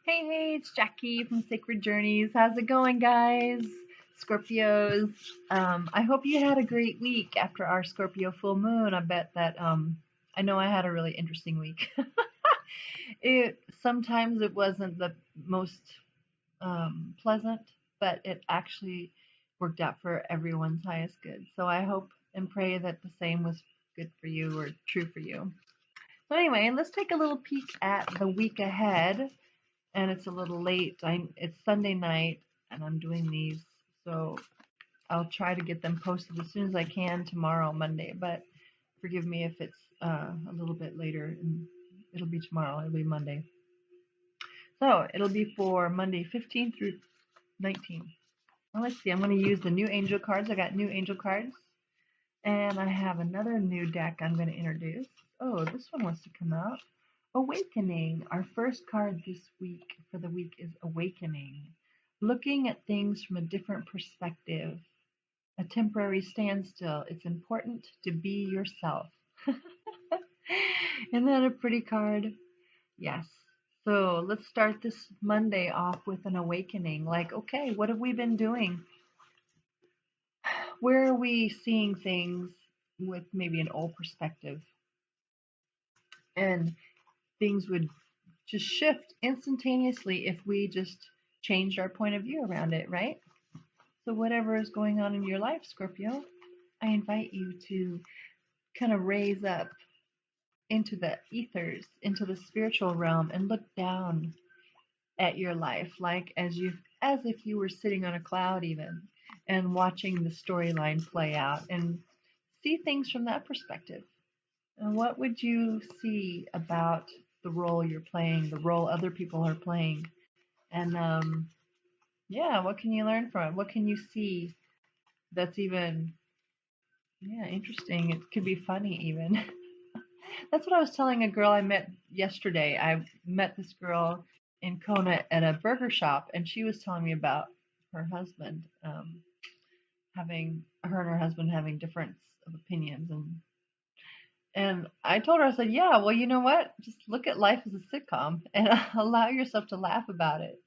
Hey, it's Jackie from Sacred Journeys. How's it going, guys? Scorpios. I hope you had a great week after our Scorpio full moon. I bet that I know I had a really interesting week. It sometimes it wasn't the most pleasant, but it actually worked out for everyone's highest good. So I hope and pray that the same was good for you or true for you. So anyway, let's take a little peek at the week ahead, and it's a little late. It's Sunday night, and I'm doing these, so I'll try to get them posted as soon as I can tomorrow, Monday. But forgive me if it's a little bit later, and it'll be tomorrow. It'll be Monday. So it'll be for Monday 15 through 19. Well, let's see. I'm going to use the new angel cards. I got new angel cards, and I have another new deck I'm going to introduce. Oh, this one wants to come out. Awakening. Our first card this week for the week is Awakening. Looking at things from a different perspective. A temporary standstill. It's important to be yourself. Isn't that a pretty card? Yes. So let's start this Monday off with an awakening. Like, okay, what have we been doing? Where are we seeing things with maybe an old perspective? And things would just shift instantaneously if we just changed our point of view around it, right? So whatever is going on in your life, Scorpio, I invite you to kind of raise up into the ethers, into the spiritual realm, and look down at your life like as if you were sitting on a cloud even, and watching the storyline play out and see things from that perspective. And what would you see about the role you're playing, the role other people are playing? And yeah, what can you learn from it? What can you see that's even, yeah, interesting? It could be funny even. That's what I was telling a girl I met yesterday. I met this girl in Kona at a burger shop, and she was telling me about her husband, having her and her husband having difference of opinions, and I told her, I said, yeah, well, you know what? Just look at life as a sitcom and allow yourself to laugh about it.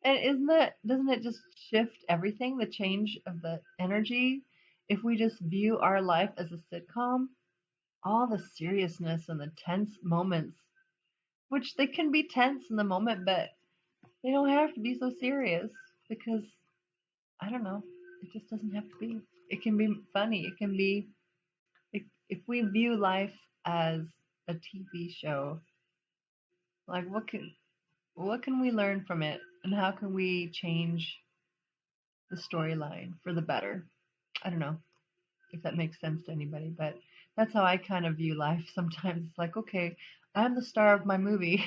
And doesn't it just shift everything, the change of the energy? If we just view our life as a sitcom, all the seriousness and the tense moments, which they can be tense in the moment, but they don't have to be so serious because, I don't know, it just doesn't have to be. It can be funny. It can be, if we view life as a TV show, like what can we learn from it, and how can we change the storyline for the better? I don't know if that makes sense to anybody, but that's how I kind of view life. Sometimes it's like, okay, I'm the star of my movie.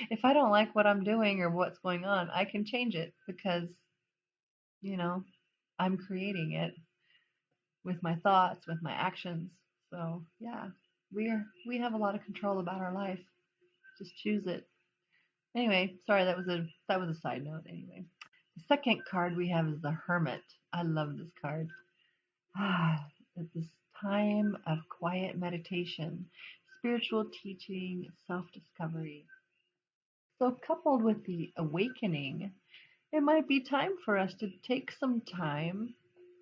If I don't like what I'm doing or what's going on, I can change it because, you know, I'm creating it with my thoughts, with my actions. So, yeah, we have a lot of control about our life. Just choose it. Anyway, sorry, that was a side note anyway. The second card we have is the Hermit. I love this card. At this time of quiet meditation, spiritual teaching, self discovery. So, coupled with the awakening, it might be time for us to take some time,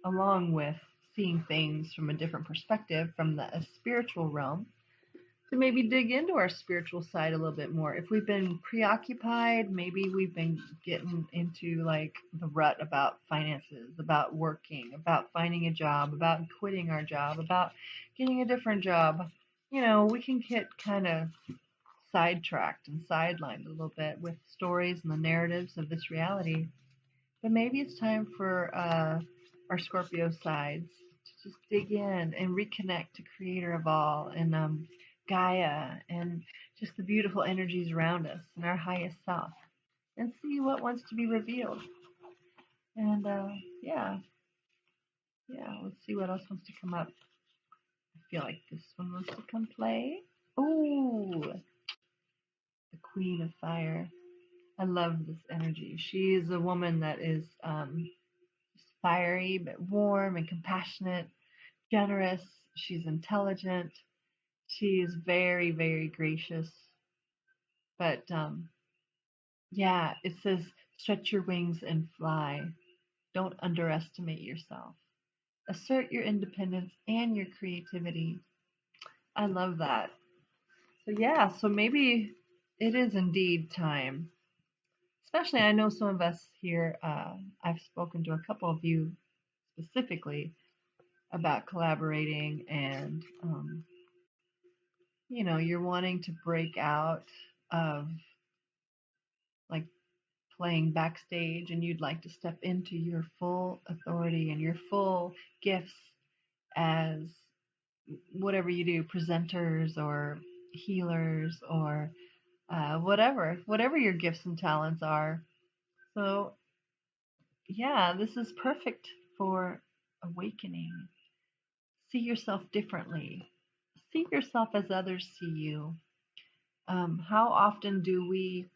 along with seeing things from a different perspective, from the spiritual realm, to maybe dig into our spiritual side a little bit more. If we've been preoccupied, maybe we've been getting into like the rut about finances, about working, about finding a job, about quitting our job, about getting a different job. We can get kind of sidetracked and sidelined a little bit with stories and the narratives of this reality. But maybe it's time for our Scorpio sides to just dig in and reconnect to Creator of all, and Gaia, and just the beautiful energies around us and our highest self, and see what wants to be revealed. And yeah, let's see what else wants to come up. I feel like this one wants to come play. Ooh, the Queen of Fire. I love this energy. She is a woman that is fiery but warm and compassionate, generous. She's intelligent. She is very, very gracious. But Yeah, it says stretch your wings and fly. Don't underestimate yourself. Assert your independence and your creativity. I love that. So, yeah, so maybe it is indeed time. Especially, I know some of us here, I've spoken to a couple of you specifically about collaborating, and, you're wanting to break out of like playing backstage, and you'd like to step into your full authority and your full gifts as whatever you do, presenters or healers or whatever your gifts and talents are. So, yeah, this is perfect for awakening. See yourself differently. See yourself as others see you. How often do we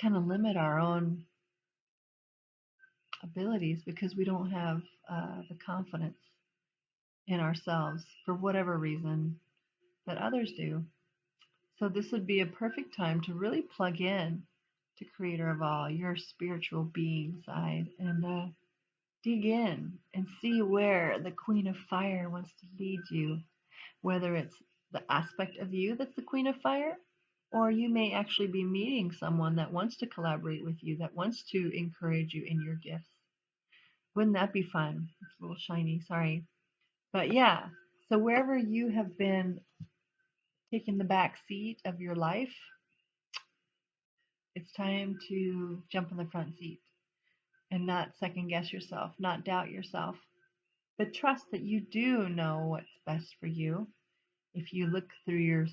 kind of limit our own abilities because we don't have the confidence in ourselves for whatever reason that others do? So this would be a perfect time to really plug in to Creator of All, your spiritual being side, and dig in and see where the Queen of Fire wants to lead you, whether it's the aspect of you that's the Queen of Fire, or you may actually be meeting someone that wants to collaborate with you, that wants to encourage you in your gifts. Wouldn't that be fun? It's a little shiny, sorry. But yeah, so wherever you have been taking the back seat of your life, it's time to jump in the front seat and not second guess yourself, not doubt yourself, but trust that you do know what's best for you if you look through your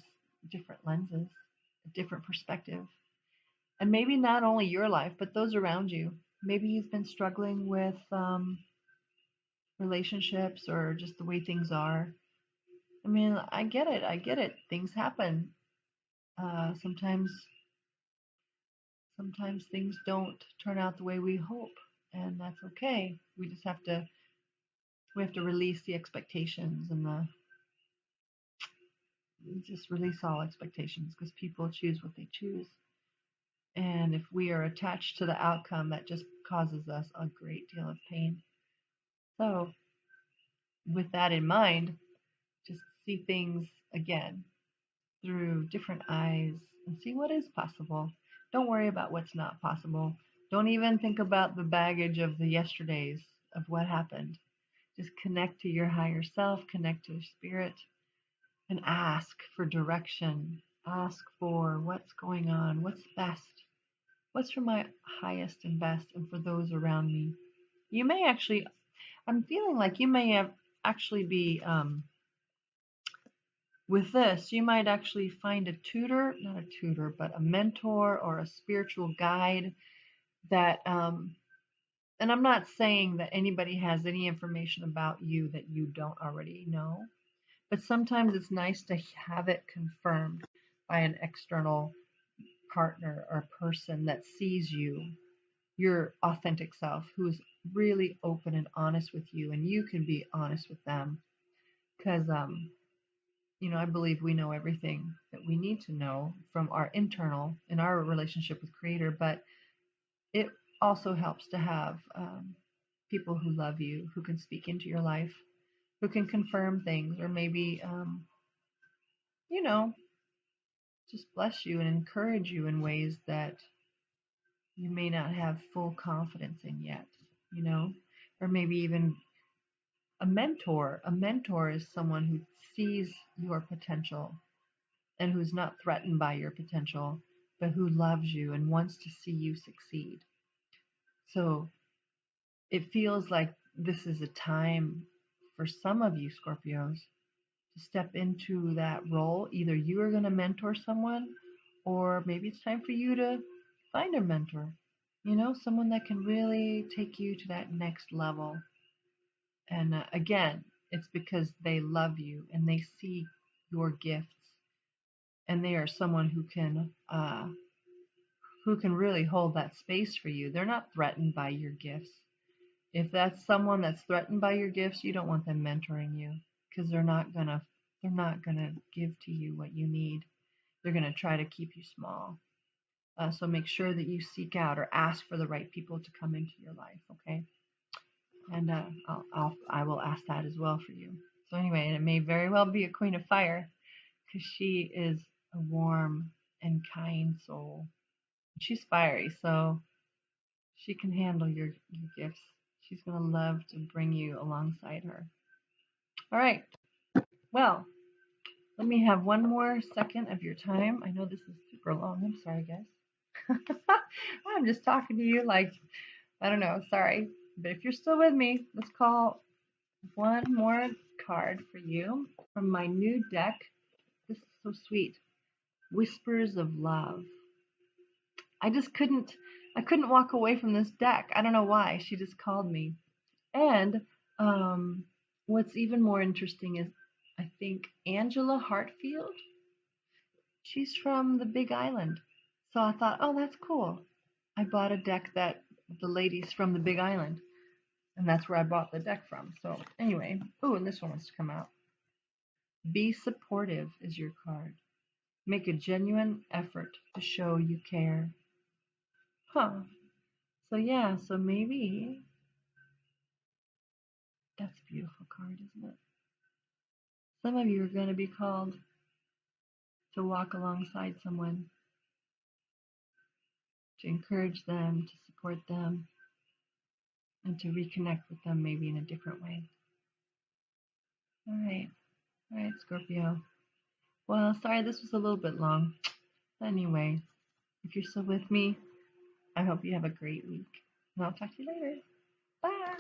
different lenses, a different perspective. And maybe not only your life, but those around you. Maybe you've been struggling with relationships or just the way things are. I mean, I get it. I get it. Things happen. Sometimes things don't turn out the way we hope, and that's okay. We have to release the expectations and the just release all expectations because people choose what they choose. And if we are attached to the outcome, that just causes us a great deal of pain. So, with that in mind, just see things again through different eyes and see what is possible. Don't worry about what's not possible. Don't even think about the baggage of the yesterdays of what happened. Just connect to your higher self, connect to your spirit, and ask for direction. Ask for what's going on, what's best, what's for my highest and best, and for those around me. You may actually, I'm feeling like you may have actually be, with this, you might actually find a tutor, not a tutor, but a mentor or a spiritual guide that, and I'm not saying that anybody has any information about you that you don't already know, but sometimes it's nice to have it confirmed by an external partner or person that sees you, your authentic self, who's really open and honest with you, and you can be honest with them. Because, I believe we know everything that we need to know from our internal in our relationship with Creator, but it also helps to have people who love you, who can speak into your life, who can confirm things, or maybe, you know, just bless you and encourage you in ways that you may not have full confidence in yet, you know, or maybe even a mentor. A mentor is someone who sees your potential and who's not threatened by your potential, but who loves you and wants to see you succeed. So it feels like this is a time for some of you Scorpios to step into that role. Either you are going to mentor someone, or maybe it's time for you to find a mentor, someone that can really take you to that next level. And again, it's because they love you and they see your gifts, and they are someone who can really hold that space for you. They're not threatened by your gifts. If that's someone that's threatened by your gifts, you don't want them mentoring you, because they're not gonna give to you what you need. They're gonna try to keep you small. So make sure that you seek out or ask for the right people to come into your life, okay? And I will ask that as well for you. So anyway, and it may very well be a Queen of Fire because she is a warm and kind soul. She's fiery, so she can handle your gifts. She's going to love to bring you alongside her. All right. Well, let me have one more second of your time. I know this is super long. I'm sorry, guys. I'm just talking to you like, I don't know. Sorry. But if you're still with me, let's call one more card for you from my new deck. This is so sweet. Whispers of Love. I couldn't walk away from this deck. I don't know why. She just called me. And what's even more interesting is I think Angela Hartfield. She's from the Big Island. So I thought, oh, that's cool. I bought a deck that the lady's from the Big Island. And that's where I bought the deck from. So anyway, oh, and this one wants to come out. Be supportive is your card. Make a genuine effort to show you care. Huh. So yeah, so maybe that's a beautiful card, isn't it? Some of you are going to be called to walk alongside someone, to encourage them, to support them, and to reconnect with them maybe in a different way. All right, Scorpio. Well, sorry this was a little bit long. Anyway, if you're still with me, I hope you have a great week. And I'll talk to you later. Bye.